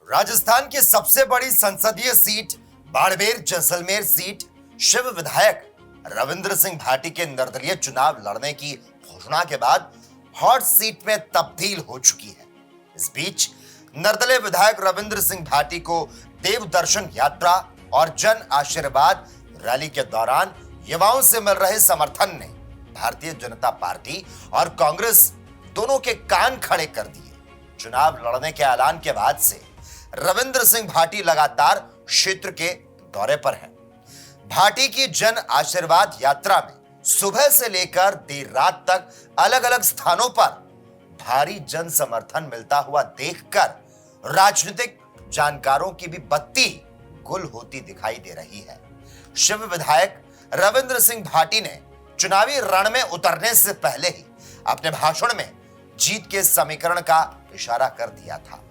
राजस्थान की सबसे बड़ी संसदीय सीट बाड़मेर जैसलमेर सीट शिव विधायक रविंद्र सिंह भाटी के निर्दलीय चुनाव लड़ने की घोषणा के बाद हॉट सीट में तब्दील हो चुकी है। इस बीच निर्दलीय विधायक रविंद्र सिंह भाटी को देव दर्शन यात्रा और जन आशीर्वाद रैली के दौरान युवाओं से मिल रहे समर्थन ने भारतीय जनता पार्टी और कांग्रेस दोनों के कान खड़े कर दिए। चुनाव लड़ने के ऐलान के बाद से रविंद्र सिंह भाटी लगातार क्षेत्र के दौरे पर हैं। भाटी की जन आशीर्वाद यात्रा में सुबह से लेकर देर रात तक अलग अलग स्थानों पर भारी जन समर्थन मिलता हुआ देखकर राजनीतिक जानकारों की भी बत्ती गुल होती दिखाई दे रही है। शिव विधायक रविंद्र सिंह भाटी ने चुनावी रण में उतरने से पहले ही अपने भाषण में जीत के समीकरण का इशारा कर दिया था।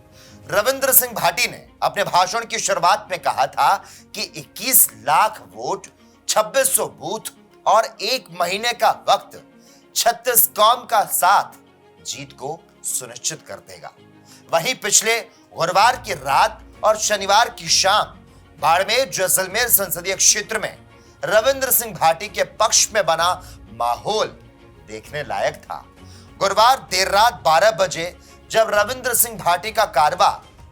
रविंद्र सिंह भाटी ने अपने भाषण की शुरुआत में कहा था कि 21 लाख वोट, 2600 बूथ और 1 महीने का वक्त 36 कौम का साथ जीत को सुनिश्चित कर देगा। वहीं पिछले गुरुवार की रात और शनिवार की शाम बाड़मेर जैसलमेर संसदीय क्षेत्र में रविंद्र सिंह भाटी के पक्ष में बना माहौल देखने लायक था। गुरुवार देर रात 12 बजे जब रविंद्र सिंह भाटी का कारवा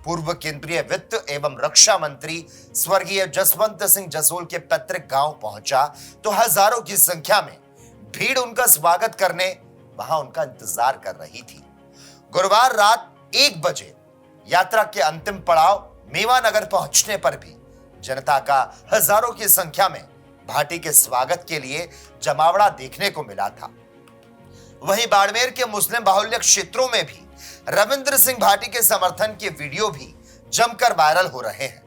पूर्व केंद्रीय वित्त एवं रक्षा मंत्री स्वर्गीय जसवंत सिंह जसोल के पैतृक गांव पहुंचा तो हजारों की संख्या में भीड़ उनका स्वागत करने वहां उनका इंतजार कर रही थी। गुरुवार रात 1 बजे यात्रा के अंतिम पड़ाव मेवानगर पहुंचने पर भी जनता का हजारों की संख्या में भाटी के स्वागत के लिए जमावड़ा देखने को मिला था। वहीं बाड़मेर के मुस्लिम बाहुल्य क्षेत्रों में भी रविंद्र सिंह भाटी के समर्थन के वीडियो भी जमकर वायरल हो रहे हैं।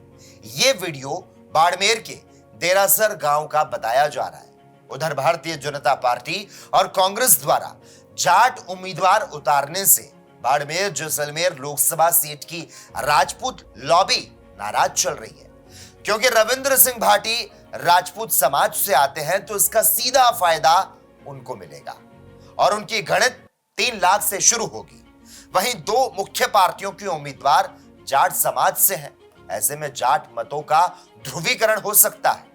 ये वीडियो बाड़मेर के देरासर गांव का बताया जा रहा है। उधर भारतीय जनता पार्टी और कांग्रेस द्वारा जाट उम्मीदवार उतारने से बाड़मेर जैसलमेर लोकसभा सीट की राजपूत लॉबी नाराज चल रही है, क्योंकि रविंद्र सिंह भाटी राजपूत समाज से आते हैं तो इसका सीधा फायदा उनको मिलेगा और उनकी गणित 3 लाख से शुरू होगी। वहीं 2 मुख्य पार्टियों के उम्मीदवार जाट समाज से हैं, ऐसे में जाट मतों का ध्रुवीकरण हो सकता है।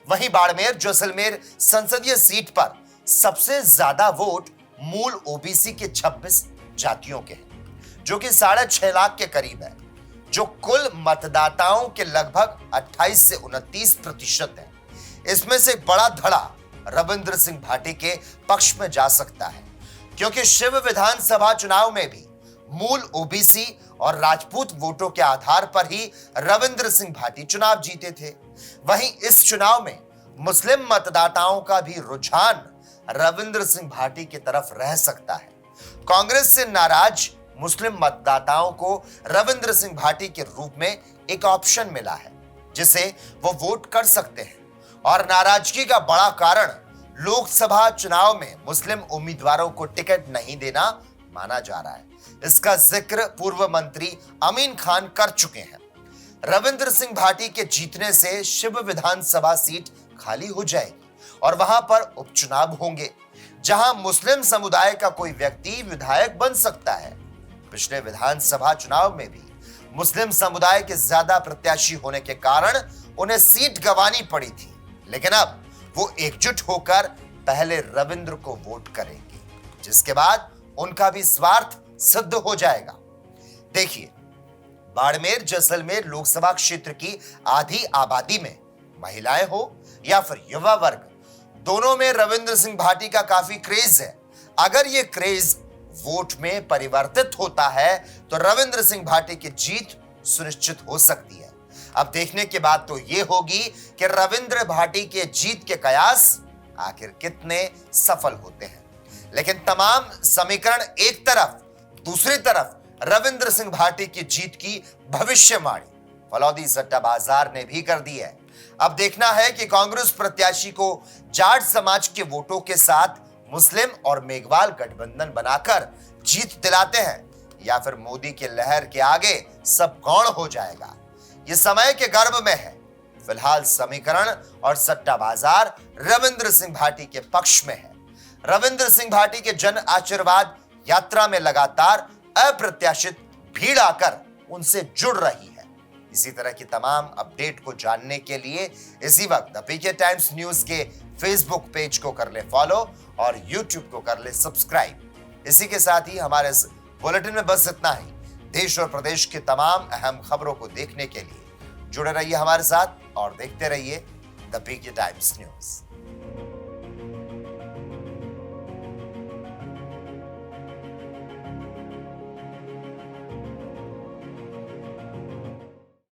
वहीं बाड़मेर जैसलमेर संसदीय सीट पर सबसे ज्यादा वोट मूल ओबीसी के 26 जातियों के हैं, जो कि 6.5 लाख के करीब है, जो कुल मतदाताओं के लगभग 28 से 29% है। इसमें से बड़ा धड़ा रविंद्र सिंह भाटी के पक्ष में जा सकता है, क्योंकि शिव विधानसभा चुनाव में भी मूल ओबीसी और राजपूत वोटों के आधार पर ही रविंद्र सिंह भाटी चुनाव जीते थे। वहीं इस चुनाव में मुस्लिम मतदाताओं का भी रुझान रविंद्र सिंह भाटी की तरफ रह सकता है। कांग्रेस से नाराज मुस्लिम मतदाताओं को रविंद्र सिंह भाटी के रूप में एक ऑप्शन मिला है, जिसे वो वोट कर सकते हैं। और नाराजगी का बड़ा कारण लोकसभा चुनाव में मुस्लिम उम्मीदवारों को टिकट नहीं देना माना जा रहा है। इसका जिक्र पूर्व मंत्री अमीन खान कर चुके हैं। रविंद्र सिंह भाटी के जीतने से शिव विधानसभा सीट खाली हो जाएगी और वहां पर उपचुनाव होंगे, जहां मुस्लिम समुदाय का कोई व्यक्ति विधायक बन सकता है। पिछले विधानसभा चुनाव में भी मुस्लिम समुदाय के ज्यादा प्रत्याशी होने के कारण उन्हें सीट गंवानी पड़ी थी, लेकिन अब वो एकजुट होकर पहले रविंद्र को वोट करेंगे, जिसके बाद उनका भी स्वार्थ सिद्ध हो जाएगा। देखिए, बाड़मेर जैसलमेर लोकसभा क्षेत्र की आधी आबादी में महिलाएं हो या फिर युवा वर्ग, दोनों में रविंद्र सिंह भाटी का काफी क्रेज है। अगर ये क्रेज वोट में परिवर्तित होता है तो रविंद्र सिंह भाटी की जीत सुनिश्चित हो सकती है। अब देखने की बात तो यह होगी कि रविंद्र भाटी के जीत के कयास आखिर कितने सफल होते हैं। लेकिन तमाम समीकरण एक तरफ, दूसरी तरफ रविंद्र सिंह भाटी की जीत की भविष्यवाणी फलौदी सट्टा बाजार ने भी कर दी है। अब देखना है कि कांग्रेस प्रत्याशी को जाट समाज के वोटों के साथ मुस्लिम और मेघवाल गठबंधन बनाकर जीत दिलाते हैं, या फिर मोदी के लहर के आगे सब गौण हो जाएगा। ये समय के गर्भ में है। फिलहाल समीकरण और सट्टा बाजार रविंद्र सिंह भाटी के पक्ष में है। रविंद्र सिंह भाटी के जन आशीर्वाद यात्रा में लगातार अप्रत्याशित भीड़ आकर उनसे जुड़ रही है। इसी तरह की तमाम अपडेट को जानने के लिए इसी वक्त द पीके टाइम्स न्यूज के फेसबुक पेज को कर ले फॉलो और यूट्यूब को कर ले सब्सक्राइब। इसी के साथ ही हमारे इस बुलेटिन में बस इतना ही। देश और प्रदेश की तमाम अहम खबरों को देखने के लिए जुड़े रहिए हमारे साथ और देखते रहिए द पीके टाइम्स न्यूज।